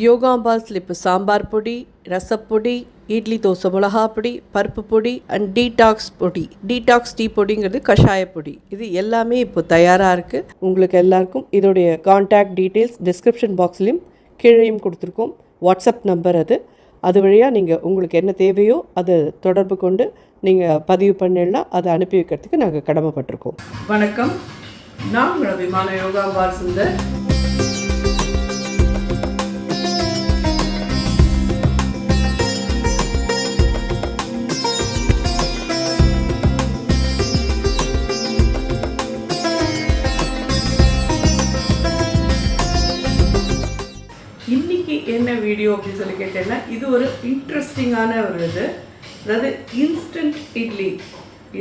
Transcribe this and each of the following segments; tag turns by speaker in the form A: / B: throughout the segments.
A: யோகாம்பாஸில் இப்போ சாம்பார் பொடி, ரசப்பொடி, இட்லி தோசை மிளகா பொடி, பருப்பு பொடி அண்ட் டீடாக்ஸ் பொடி, டீடாக்ஸ் டீ பொடிங்கிறது கஷாய பொடி. இது எல்லாமே இப்போ தயாராக இருக்குது. உங்களுக்கு எல்லாருக்கும் இதோடைய கான்டாக்ட் டீட்டெயில்ஸ் டிஸ்கிரிப்ஷன் பாக்ஸ்லேயும் கீழேயும் கொடுத்துருக்கோம். வாட்ஸ்அப் நம்பர் அது வழியாக நீங்கள் உங்களுக்கு என்ன தேவையோ அதை தொடர்பு கொண்டு நீங்கள் பதிவு பண்ணிடலாம். அதை அனுப்பி வைக்கிறதுக்கு நாங்கள் கடமைப்பட்டிருக்கோம். வணக்கம், நான் உங்களோட விமான யோகாம்பாள் சுந்தர். இன்றைக்கி என்ன வீடியோ அப்படின்னு சொல்லி கேட்டேன்னா, இது ஒரு இன்ட்ரெஸ்டிங்கான ஒரு இது. அதாவது இன்ஸ்டன்ட் இட்லி.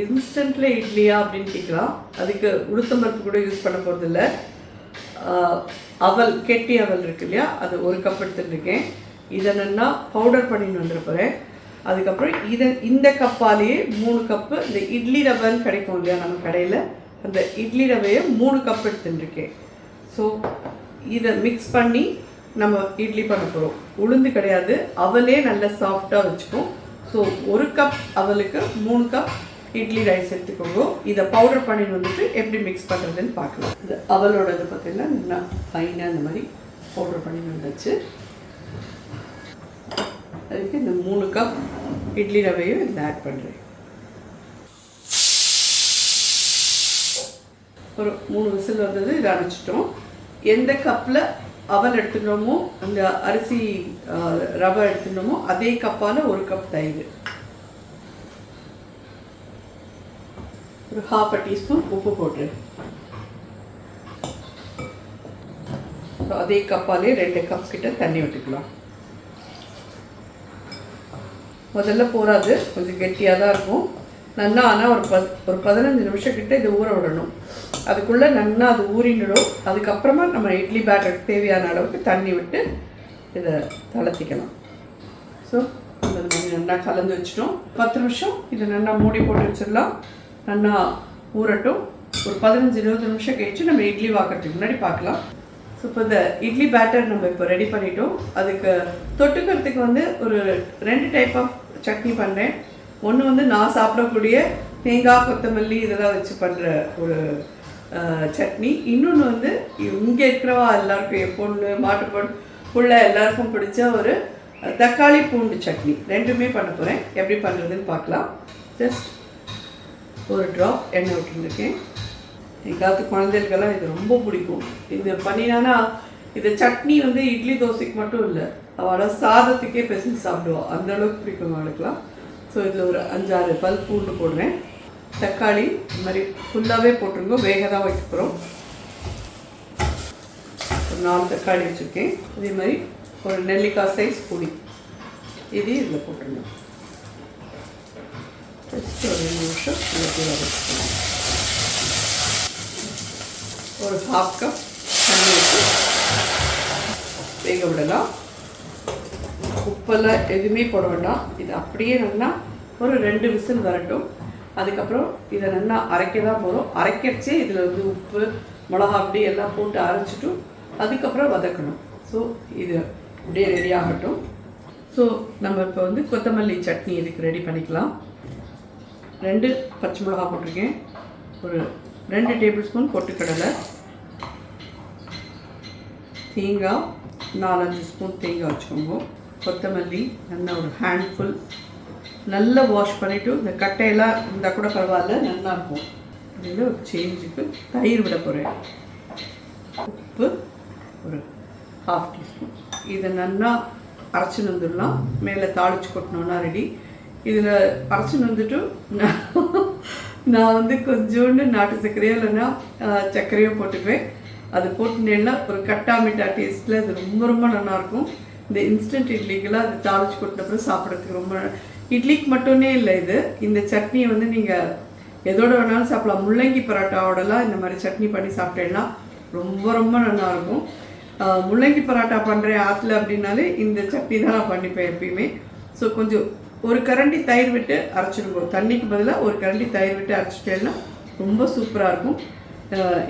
A: இன்ஸ்டண்ட்டில் இட்லியா அப்படின்னு கேட்கலாம். அதுக்கு உளுத்தம்பருப்பு கூட யூஸ் பண்ண போகிறதில்ல. அவல், கெட்டி அவல் இருக்கு இல்லையா, அது 1 கப் எடுத்துட்டுருக்கேன். இதை நல்லா பவுடர் பண்ணின்னு வந்துருப்பேன். அதுக்கப்புறம் இந்த கப்பாலேயே 3 கப்பு இந்த இட்லி ரவைன்னு கிடைக்கும் இல்லையா நம்ம கடையில், அந்த இட்லி ரவையை 3 கப் எடுத்துட்டுருக்கேன். ஸோ இதை மிக்ஸ் பண்ணி நம்ம இட்லி பண்ண போகிறோம். உளுந்து கிடையாது, அவலே நல்லா சாஃப்டாக வச்சுக்கும். ஸோ 1 கப் அவலுக்கு 3 கப் இட்லி ரைஸ் எடுத்துக்கோங்க. இதை பவுடர் பண்ணிட்டு வந்துட்டு எப்படி மிக்ஸ் பண்ணுறதுன்னு பார்க்கலாம். இந்த அவலோட இது பார்த்திங்கன்னா நல்லா ஃபைனாக இந்த மாதிரி பவுடர் பண்ணிட்டு வந்துச்சு. அதுக்கு இந்த 3 கப் இட்லி ரவையும் இதில் ஆட் பண்ணுறேன். ஒரு 3 விசில் வந்தது. இதை அணைச்சிட்டோம். எந்த கப்பில் அவல் எடுத்துக்கணுமோ, அந்த அரிசி ரவை எடுத்துக்கணுமோ அதே கப்பால் 1 கப் தயிர், ஒரு 1/2 டீஸ்பூன் உப்பு போட்டுரு. அதே கப்பாலே 2 கப் கிட்ட தண்ணி விட்டுக்கலாம். முதல்ல போகாது, கொஞ்சம் கெட்டியாக தான் இருக்கும். நல்லா ஆனால் ஒரு 15 நிமிஷம் கிட்ட இது ஊற விடணும். அதுக்குள்ளே நல்லா அது ஊறிடும். அதுக்கப்புறமா நம்ம இட்லி பேட்டருக்கு தேவையான அளவுக்கு தண்ணி விட்டு இதை தளர்த்திக்கலாம். ஸோ இந்த மாதிரி நல்லா கலந்து வச்சிட்டோம். 10 நிமிஷம் இதை நல்லா மூடி போட்டு வச்சிடலாம். நல்லா ஊறட்டும். ஒரு 15-20 நிமிஷம் கழிச்சு நம்ம இட்லி வாக்கிறதுக்கு முன்னாடி பார்க்கலாம். ஸோ இப்போ இந்த இட்லி பேட்டர் நம்ம இப்போ ரெடி பண்ணிட்டோம். அதுக்கு தொட்டுக்கிறதுக்கு ஒரு 2 டைப் ஆஃப் சட்னி பண்ணுறேன். ஒன்று நான் சாப்பிடக்கூடிய தேங்காய், கொத்தமல்லி இதெல்லாம் வச்சு பண்ணுற ஒரு சட்னி. இன்னொன்று இங்கே இருக்கிறவா எல்லாருக்கும், என் பொண்ணு, மாட்டுப்பொண்ணு, புள்ள எல்லாருக்கும் பிடிச்ச ஒரு தக்காளி பூண்டு சட்னி. 2மே பண்ண போகிறேன். எப்படி பண்ணுறதுன்னு பார்க்கலாம். ஜஸ்ட் ஒரு ட்ராப் எண்ணெய் விட்டுருக்கேன். எங்காவது குழந்தைகளுக்கெல்லாம் இது ரொம்ப பிடிக்கும். இது பண்ணினானா இந்த சட்னி இட்லி தோசைக்கு மட்டும் இல்லை, அவளை சாதத்துக்கே பேசி சாப்பிடுவோம். அந்தளவுக்கு பிடிக்கும் அவளுக்குலாம். ஸோ இதில் ஒரு 5-6 பல் பூண்டு போடுறேன். தக்காளி இந்த மாதிரி ஃபுல்லாகவே போட்டுருங்க, வேக தான் வைக்க போகிறோம். ஒரு 4 தக்காளி வச்சுருக்கேன். அதே மாதிரி ஒரு நெல்லிக்காய் சைஸ் புளி இதையும் இதில் போட்டுருங்க. ஜஸ்ட் ஒரு 2 நிமிஷம் வச்சுக்கணும். ஒரு 1/2 கப் தண்ணி வச்சு வேக விடலாம். உப்பெல்லாம் எதுவுமே போட வேண்டாம். இது அப்படியே நல்லா ஒரு 2 விசில் வரட்டும். அதுக்கப்புறம் இதை நல்லா அரைக்க தான் போகிறோம். அரைக்கடிச்சே இதில் உப்பு, மிளகா அப்படி எல்லாம் போட்டு அரைச்சிட்டு அதுக்கப்புறம் வதக்கணும். ஸோ இது அப்படியே ரெடி ஆகட்டும். ஸோ நம்ம இப்போ கொத்தமல்லி சட்னி இதுக்கு ரெடி பண்ணிக்கலாம். 2 பச்சை மிளகா போட்டிருக்கேன். ஒரு 2 டேபிள் ஸ்பூன் பொட்டுக்கடலை, தேங்காய் 4-5 ஸ்பூன் தேங்காய் வச்சுக்கோங்க. கொத்தமல்லி நல்லா ஒரு ஹேண்ட்ஃபுல் நல்லா வாஷ் பண்ணிவிட்டு, இந்த கட்டையெல்லாம் இருந்தால் கூட பரவாயில்ல, நல்லாயிருக்கும். இதில் ஒரு சேஞ்சுக்கு தயிர் விட போகிறேன். உப்பு ஒரு 1/2 டீஸ்பூன். இதை நல்லா அரைச்சின்னு வந்துடலாம். மேலே தாளித்து கொட்டணுன்னா ரெடி. இதில் அரைச்சின்னு வந்துட்டு நான் கொஞ்சோண்டு நாட்டு சர்க்கரையோ இல்லைன்னா சர்க்கரையோ போட்டுக்குவேன். அது போட்டுனேன்னா ஒரு கட்டா மிட்டா டேஸ்ட்டில் அது ரொம்ப ரொம்ப நல்லாயிருக்கும். இந்த இன்ஸ்டன்ட் இட்லிக்கெல்லாம் அது தாளிச்சு கொட்டினப்புறம் சாப்பிட்றதுக்கு ரொம்ப, இட்லிக்கு மட்டுமே இல்லை இது, இந்த சட்னியை நீங்கள் எதோட வேணாலும் சாப்பிடலாம். முள்ளங்கி பரோட்டாவோடலாம் இந்த மாதிரி சட்னி பண்ணி சாப்பிட்டேன்னா ரொம்ப ரொம்ப நல்லாயிருக்கும். முள்ளங்கி பரோட்டா பண்ணுறேன் ஆற்றுல அப்படின்னாலே இந்த சட்னி தான் நான் பண்ணிப்பேன் எப்பயுமே. ஸோ கொஞ்சம் ஒரு கரண்டி தயிர் விட்டு அரைச்சிடுவோம். தண்ணிக்கு பதிலாக ஒரு கரண்டி தயிர் விட்டு அரைச்சிட்டேன்னா ரொம்ப சூப்பராக இருக்கும்.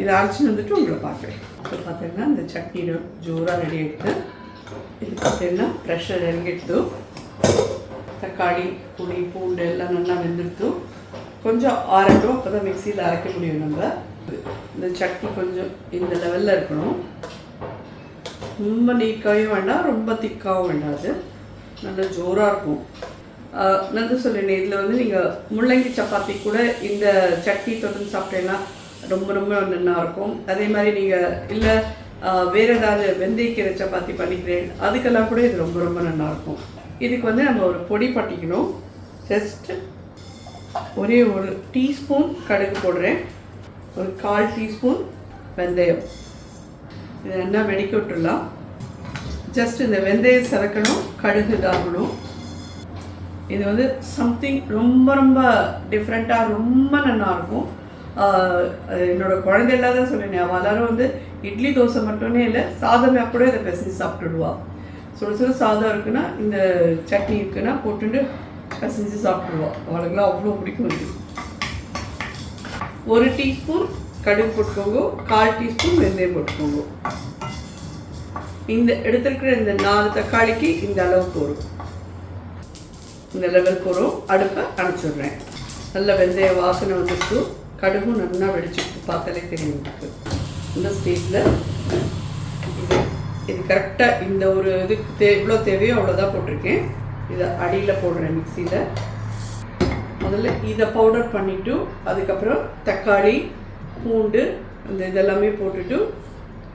A: இதை அரைச்சின்னு வந்துட்டு உங்களை பார்க்குறேன். இப்போ பார்த்தீங்கன்னா இந்த சட்னி ஜோராக ரெடி ஆகிடுது. இது பார்த்தீங்கன்னா ப்ரெஷர் இறங்கிடுத்து. தக்காளி புளி பூண்டு எல்லாம் நல்லா வெந்துடுத்து. கொஞ்சம் ஆறட்டும், அப்போ தான் மிக்சியில் அரைக்க முடியும். நம்ம இந்த சட்னி கொஞ்சம் இந்த லெவலில் இருக்கணும். ரொம்ப நீக்காகவும் வேண்டாம், ரொம்ப திக்காகவும் வேண்டாது, நல்லா ஜோராக இருக்கும். நான் சொல்லினேன், இதில் வந்து நீங்கள் முள்ளங்கி சப்பாத்தி கூட இந்த சட்னி தொடர்ந்து சாப்பிட்டேன்னா ரொம்ப ரொம்ப நல்லாயிருக்கும். அதே மாதிரி நீங்கள் இல்லை வேறு ஏதாவது வெந்தயக்கீரை சப்பாத்தி பண்ணிக்கிறேன், அதுக்கெல்லாம் கூட இது ரொம்ப ரொம்ப நல்லாயிருக்கும். இதுக்கு வந்து நம்ம ஒரு பொடி பட்டிக்கணும். ஜஸ்ட்டு ஒரே ஒரு டீஸ்பூன் கடுகு போடுறேன், ஒரு 1/4 டீஸ்பூன் வெந்தயம். இதை நல்லா வெடிக்க விட்டுடலாம். ஜஸ்ட் இந்த வெந்தயம் சரக்கணும், கடுகு இதாகணும். இது வந்து சம்திங் ரொம்ப ரொம்ப டிஃப்ரெண்ட்டாக ரொம்ப நல்லாயிருக்கும். என்னோடய குழந்தைலாம் தான் சொல்லினேன், அவள் எல்லாரும் வந்து இட்லி தோசை மட்டுமே இல்லை, சாதமே கூட இதை பிசைஞ்சு சாப்பிட்டுடுவா. சுட சுட சாதம் இருக்குன்னா இந்த சட்னி இருக்குன்னா போட்டுட்டு பிசைஞ்சு சாப்பிட்டுடுவா. அவளுக்குலாம் அவ்வளோ பிடிக்கும். இது 1 டீஸ்பூன் கடுகு போட்டுக்கோங்க, 1/4 டீஸ்பூன் வெந்தயம் போட்டுக்கோங்க. இந்த எடுத்துருக்கிற இந்த 4 தக்காளிக்கு இந்த அளவுக்கு வரும், இந்த லெவலுக்கு வரும். அடுப்பை அணைச்சிடுறேன். நல்ல வெந்தய வாசனை வந்துட்டு, கடுகும் நல்லா வெடிச்சுட்டு பார்த்தாலே தெரியும் உங்களுக்கு. இந்த ஸ்டேஜில் இது கரெக்டாக இந்த ஒரு இதுக்கு எவ்வளோ தேவையோ அவ்வளோதான் போட்டிருக்கேன். இதை அடியில் போடுறேன் மிக்சியில். முதல்ல இதை பவுடர் பண்ணிவிட்டு அதுக்கப்புறம் தக்காளி பூண்டு அந்த இதெல்லாமே போட்டுட்டு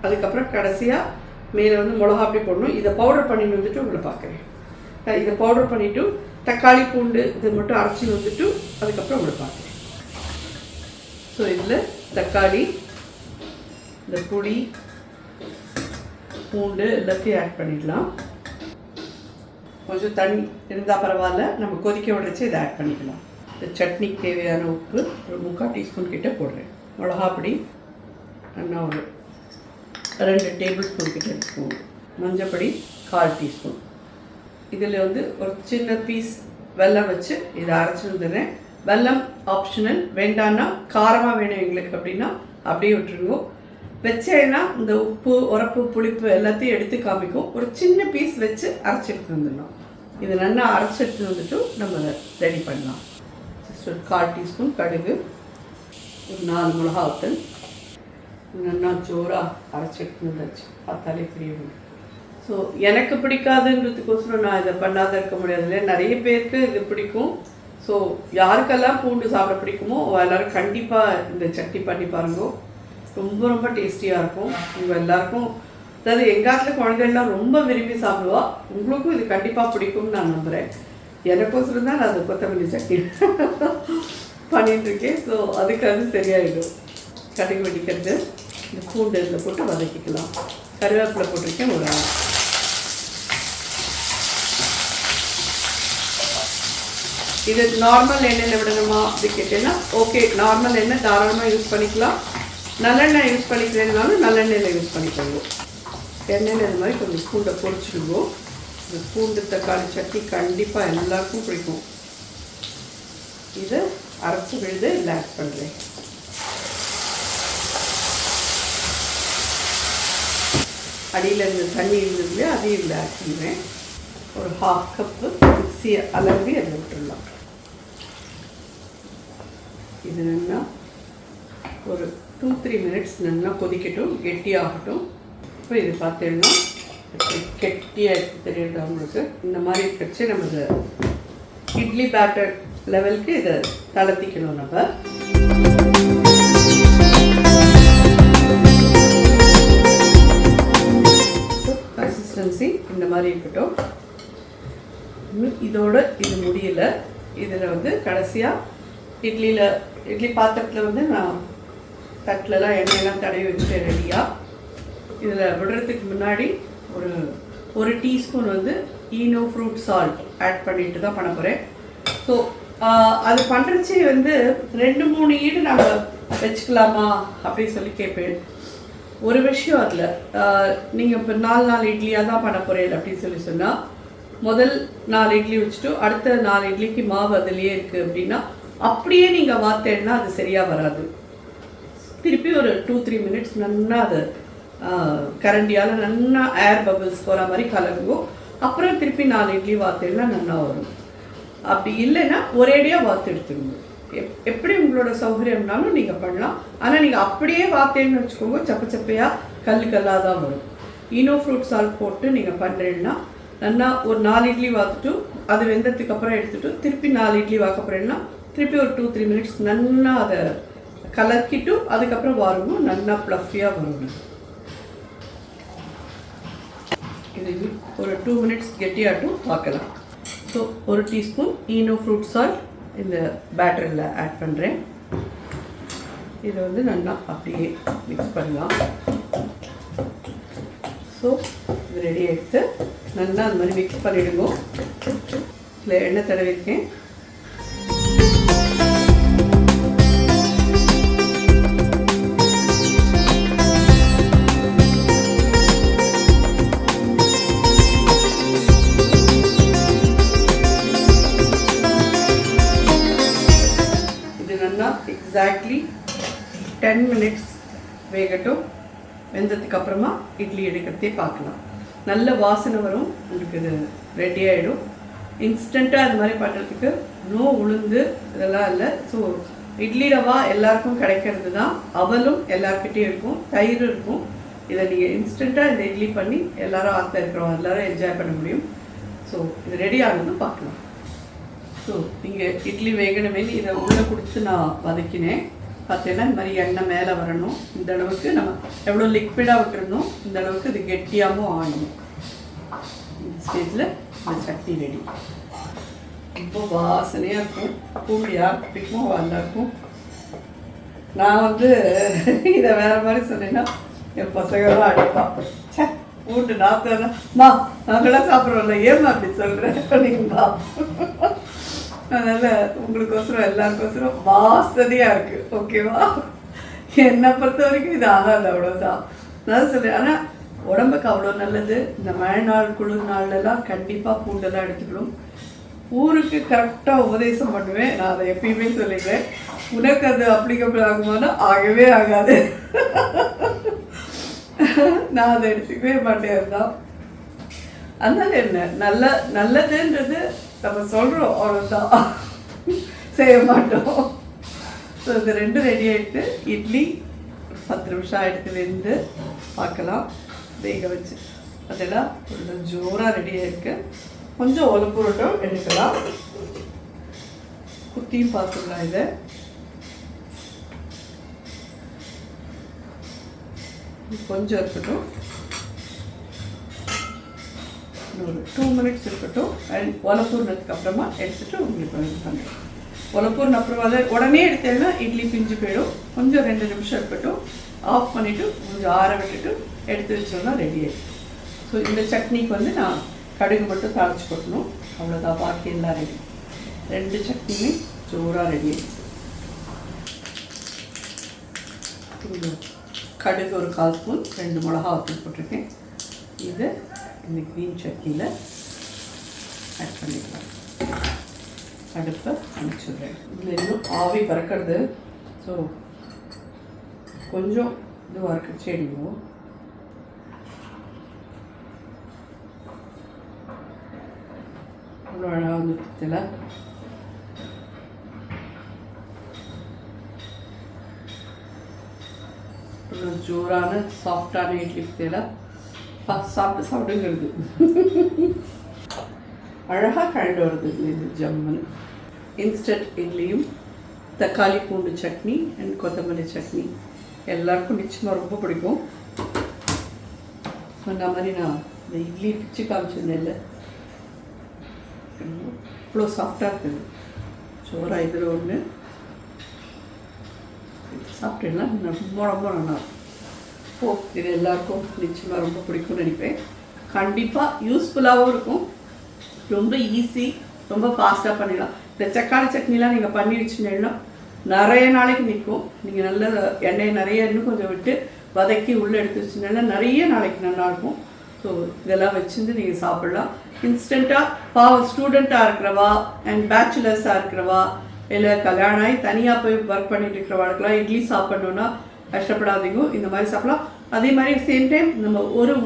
A: அதுக்கப்புறம் கடைசியாக மேலே வந்து மிளகா அப்படி போடணும். இதை பவுடர் பண்ணிட்டு வந்துட்டு உங்களை பார்க்குறேன். இதை பவுடர் பண்ணிவிட்டு தக்காளி பூண்டு இது மட்டும் அரைச்சி வந்துட்டு அதுக்கப்புறம் உங்களை பார்க்குறேன். ஸோ இதில் தக்காளி, இந்த புளி பூண்டு எல்லாத்தையும் ஆட் பண்ணிடலாம். கொஞ்சம் தண்ணி இருந்தால் பரவாயில்ல, நம்ம கொதிக்க விடுறச்சு இதை ஆட் பண்ணிக்கலாம். இந்த சட்னிக்கு தேவையான உப்பு ஒரு 3/4 டீஸ்பூன் கிட்டே போடுறேன். மிளகாப்பொடி நல்லா ஒரு 2 டேபிள் ஸ்பூன் கிட்டே எடுத்துக்கோங்க. மஞ்சப்பொடி 1/4 டீஸ்பூன். இதில் வந்து ஒரு சின்ன பீஸ் வெல்லம் வச்சு இதை அரைச்சி வந்துடுறேன். வெல்லம் ஆப்ஷனல், வேண்டான்னா காரமாக வேணும் எங்களுக்கு அப்படின்னா அப்படியே விட்டுருங்க. வச்சேன்னா இந்த உப்பு உரப்பு புளிப்பு எல்லாத்தையும் எடுத்து காமிக்கும். ஒரு சின்ன பீஸ் வச்சு அரைச்சி எடுத்து வந்துடலாம். இது நல்லா அரைச்சி எடுத்து வந்துட்டு நம்ம ரெடி பண்ணலாம். ஜஸ்ட் ஒரு 1/4 டீஸ்பூன் கடுகு, ஒரு 4 மிளகா வத்தல், நல்லா ஜோராக அரைச்சி எடுத்து வந்துச்சு. பார்த்தாலே தெரியும். ஸோ எனக்கு பிடிக்காதுன்றதுக்கோசரம் நான் இதை பண்ணாத இருக்க முடியாது இல்லையா. நிறைய பேருக்கு இது பிடிக்கும். ஸோ யாருக்கெல்லாம் பூண்டு சாப்பிட பிடிக்குமோ எல்லோரும் கண்டிப்பாக இந்த சட்னி பண்ணி பாருங்க. ரொம்ப ரொம்ப டேஸ்டியாக இருக்கும். உங்கள் எல்லாருக்கும், அதாவது எங்காட்டில் குழந்தைகள்லாம் ரொம்ப விரும்பி சாப்பிடுவா. உங்களுக்கும் இது கண்டிப்பாக பிடிக்கும்னு நான் நம்புகிறேன். எனக்கோசரம் தான் நான் அது கொத்தமல்லி சட்னி பண்ணிட்டுருக்கேன். ஸோ அதுக்கு அது சரியாயிடும். கடுகு வெடிக்கிறது, இந்த பூண்டு இதில் போட்டு வதக்கிக்கலாம். கருவேப்பிலை போட்டிருக்கேன் ஒரு இது நார்மல் எண்ணெயில் விடணுமா அப்படி கேட்டேன்னா ஓகே, நார்மல் எண்ணெய் தாராளமாக யூஸ் பண்ணிக்கலாம். நல்லெண்ணெய் யூஸ் பண்ணிக்கிறேன்னாலும் நல்லெண்ணெயில் யூஸ் பண்ணிக்கோங்க. எண்ணெயில் இது மாதிரி கொஞ்சம் பூண்டை பொரிச்சிடுவோம். இந்த பூண்டு தக்காளி சட்னி கண்டிப்பாக எல்லாருக்கும் பிடிக்கும். இதை அரைச்சி விழுது இதில் ஆட் பண்ணுறேன். அடியில் இந்த தண்ணி இருந்தது இல்லையா, அதையும் இதில் ஆட் பண்ணுறேன். ஒரு 1/2 கப்பு மிக்சியை அளவி அதில் விட்டுடலாம். இது நல்லா ஒரு 2-3 மினிட்ஸ் நல்லா கொதிக்கட்டும், கெட்டியாகட்டும். இப்போ இது பார்த்தீங்கன்னா கெட்டியாக தெரியுது அவங்களுக்கு. இந்த மாதிரி வச்சு நம்ம இதை இட்லி பேட்டர் லெவலுக்கு இதை தளர்த்திக்கணும். நம்ம கன்சிஸ்டன்சி இந்த மாதிரி இருக்கட்டும். இதோட இது முடியலை. இதில் வந்து கடைசியாக இட்லி பாத்திரத்தில் வந்து நான் தட்டிலலாம் எண்ணெயெல்லாம் தடவி வச்சுட்டு ரெடியாக இதில் விடுறதுக்கு முன்னாடி ஒரு டீஸ்பூன் வந்து ஈனோ ஃப்ரூட் சால்ட் ஆட் பண்ணிட்டு தான் பண்ண போகிறேன். ஸோ அது பண்ணுறச்சே வந்து 2-3 ஈடு நம்ம வச்சுக்கலாமா அப்படின்னு சொல்லி கேட்பேன். ஒரு விஷயம் அதில் நீங்கள் இப்போ 4 இட்லியாக தான் பண்ண போகிறேன் அப்படின்னு சொல்லி சொன்னால், முதல் 4 இட்லி வச்சுட்டு அடுத்த 4 இட்லிக்கு மாவு அதுலேயே இருக்குது அப்படின்னா அப்படியே நீங்கள் வாத்தேன்னா அது சரியாக வராது. திருப்பி ஒரு 2-3 மினிட்ஸ் நல்லா அதை கரண்டியால் நல்லா ஏர் பபிள்ஸ் போகிற மாதிரி கலங்குவோம். அப்புறம் திருப்பி 4 இட்லி வார்த்தைன்னா நல்லா வரும். அப்படி இல்லைன்னா ஒரேடியாக வார்த்து எடுத்துக்கணும். எப்படி உங்களோட சௌகரியம்னாலும் நீங்கள் பண்ணலாம். ஆனால் நீங்கள் அப்படியே வார்த்தைன்னு வச்சுக்கோங்க, சப்ப சப்பையாக கல்லாக தான் வரும். ஈனோ ஃப்ரூட் சால்ட் போட்டு நீங்கள் பண்ணுறீங்கன்னா நல்லா ஒரு 4 இட்லி வாத்துட்டு அது வெந்ததுக்கு அப்புறம் எடுத்துகிட்டு திருப்பி 4 இட்லி வாக்கப்புறம்னா திருப்பி ஒரு 2-3 மினிட்ஸ் நல்லா அதை கலக்கிட்டு அதுக்கப்புறம் வாருங்க, நல்லா ப்ளஃபியாக வரும். இது ஒரு 2 மினிட்ஸ் கெட்டியாட்டும் பார்க்கலாம். ஸோ ஒரு டீஸ்பூன் ஈனோ ஃப்ரூட் சால்ட் இந்த பேட்டரில் ஆட் பண்ணுறேன். இதை வந்து நல்லா அப்படியே மிக்ஸ் பண்ணலாம். ஸோ இது ரெடி ஆகிடுத்து. நல்லா அந்த மாதிரி மிக்ஸ் பண்ணிவிடுங்க. இதில் எண்ணெய் தடவிருக்கேன். எக்ஸாக்ட்லி 10 மினிட்ஸ் வேகட்டும். வெந்ததுக்கு அப்புறமா இட்லி எடுக்கிறதே பார்க்கலாம். நல்ல வாசனை வரும், உங்களுக்கு இது ரெடி ஆகிடும். இன்ஸ்டண்ட்டாக அது மாதிரி பண்ணுறதுக்கு நோ உளுந்து இதெல்லாம் இல்லை. ஸோ இட்லி ரவா எல்லாருக்கும் கிடைக்கிறது தான், அவலும் எல்லாருக்கிட்டேயும் இருக்கும், தயிர் இருக்கும். இதை நீங்கள் இன்ஸ்டண்ட்டாக இந்த இட்லி பண்ணி எல்லோரும் ஆற்ற இருக்கிறோம், எல்லோரும் என்ஜாய் பண்ண முடியும். ஸோ இது ரெடி ஆகுதுன்னு பார்க்கலாம். ஸோ இங்கே இட்லி வேகணுமே இதை உள்ளே கொடுத்து நான் வதக்கினேன். பார்த்தீங்கன்னா இந்த மாதிரி எண்ணெய் மேலே வரணும். இந்த அளவுக்கு நம்ம எவ்வளோ லிக்விடாக விட்டுருந்தோம் இந்த அளவுக்கு இது கெட்டியாகவும் ஆகணும். இந்த ஸ்டேஜில் இந்த சட்னி ரெடி. ரொம்ப வாசனையாக இருக்கும். பூண்டியாக பிடிக்கும், நல்லா இருக்கும். நான் வந்து இதை வேறு மாதிரி சொன்னேன்னா என் பசங்களாம் அடிப்பான். சே பூண்டு நாத்தம்மா நாங்களாம் சாப்பிட்றோம்ல, ஏமா அப்படி சொல்கிறேன் அப்படிங்களா? அதனால் உங்களுக்கோசரம் எல்லாருக்கோசரம் வாசனையாக இருக்குது. ஓகேவா? என்னை பொறுத்த வரைக்கும் இது ஆகாது, அவ்வளோதான். நான் சொல்கிறேன். ஆனால் உடம்புக்கு அவ்வளோ நல்லது. இந்த மழை நாள் குளிர் நாள்லாம் கண்டிப்பாக பூண்டெல்லாம் எடுத்துக்கணும். ஊருக்கு கரெக்டாக உபதேசம் பண்ணுவேன் நான், அதை எப்பயுமே சொல்லிடுவேன். உனக்கு அது அப்ளிகபிள் ஆகுமானா ஆகவே ஆகாது. நான் அதை எடுத்துக்கவே மாட்டேன் தான். அதனால என்ன நல்லதுன்றது நம்ம சொல்கிறோம், அவ்வளோதான், செய்ய மாட்டோம். ஸோ இந்த 2 ரெடி ஆகிட்டு இட்லி 10 நிமிஷம் ஆகிடுத்து வெந்து பார்க்கலாம். வேக வச்சு அதெல்லாம் கொஞ்சம் ஜோராக ரெடி ஆகிருக்கு. கொஞ்சம் உலப்புரட்டும் எடுக்கலாம். குத்தியும் பார்த்துக்கலாம். இதை கொஞ்சம் இருக்கட்டும், ஒரு 2 மினிட்ஸ் இருக்கட்டும். அண்ட் உலப்பூர்னதுக்கு அப்புறமா எடுத்துகிட்டு உங்களுக்கு வந்து பண்ணுறேன். உலப்பூர்னு அப்புறமா அதை உடனே எடுத்தேன்னா இட்லி பிஞ்சு போயிடும். கொஞ்சம் 2 நிமிஷம் இருக்கட்டும், ஆஃப் பண்ணிவிட்டு கொஞ்சம் ஆற விட்டுட்டு எடுத்து வச்சோன்னா ரெடி ஆகிடும். ஸோ இந்த சட்னிக்கு வந்து நான் கடுகு மட்டும் தாளிச்சு கொட்டணும், அவ்வளோதான். பாக்கி எல்லாம் ரெடி. 2 சட்னியுமே ஜோராக ரெடி ஆகிடுச்சு. கடுகு ஒரு 1/4 ஸ்பூன், 2 மிளகா வத்தல் போட்டிருக்கேன். இது இந்த க்ரீன் சட்னியில் ஆட் பண்ணிக்கலாம். அடுப்பை அணைச்சிடுறேன். இதில் இன்னும் ஆவி பறக்கிறது. ஸோ கொஞ்சம் இதுவாக இருக்க செடிவோம். அவ்வளோ அழகாக வந்து இதில் ஜோரான சாஃப்டான இட்லி தேலாம் சாப்பிடுங்கிறது அழகாக கழண்டு வருது. இது ஜம்முன்னு இன்ஸ்டன்ட் இட்லியும் தக்காளி பூண்டு சட்னி அண்ட் கொத்தமல்லி சட்னி எல்லாருக்கும் நிச்சயமாக ரொம்ப பிடிக்கும். சொன்ன மாதிரி நான் இந்த இட்லி பிச்சு காமிச்சிருந்தேன் இல்லை, இவ்வளோ சாஃப்டாக இருக்குது. சோறாக இதில் ஒன்று சாப்பிட்டேன்னா ரொம்ப ரொம்ப நல்லாயிருக்கும். இது எல்லாருக்கும் நிச்சயமாக ரொம்ப பிடிக்கும்னு நினைப்பேன். கண்டிப்பாக யூஸ்ஃபுல்லாகவும் இருக்கும், ரொம்ப ஈஸி, ரொம்ப ஃபாஸ்ட்டாக பண்ணிடலாம். இந்த தக்காளி சட்னிலாம் நீங்கள் பண்ணி வச்சுட்டீங்கன்னா நிறைய நாளைக்கு நிற்கும். நீங்கள் நல்ல எண்ணெய் நிறைய இன்னும் கொஞ்சம் விட்டு வதக்கி உள்ளே எடுத்து வச்சுட்டீங்கன்னா நிறைய நாளைக்கு நல்லாயிருக்கும். ஸோ இதெல்லாம் வச்சுருந்து நீங்கள் சாப்பிட்லாம். இன்ஸ்டண்ட்டாக ஸ்டூடெண்ட்டாக இருக்கிறவா அண்ட் பேச்சுலர்ஸாக இருக்கிறவா இல்லை கல்யாணம் ஆகி தனியாக போய் ஒர்க் பண்ணிட்டு இருக்கிறவாளுக்கெல்லாம் இட்லி சாப்பிட்ணுன்னா கஷ்டப்படாதீங்க, இந்த மாதிரி சாப்பிடலாம். அதே மாதிரி சேம் டைம் நம்ம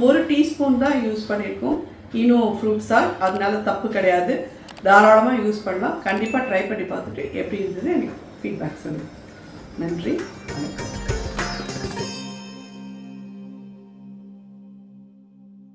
A: ஒரு டீஸ்பூன் தான் யூஸ் பண்ணியிருக்கோம் ஈனோ ஃப்ரூட் சால்ட், அதனால தப்பு கிடையாது, தாராளமாக யூஸ் பண்ணலாம். கண்டிப்பாக ட்ரை பண்ணி பார்த்துட்டு எப்படி இருந்தது எனக்கு ஃபீட்பேக் சொல்லுங்கள். நன்றி, வணக்கம்.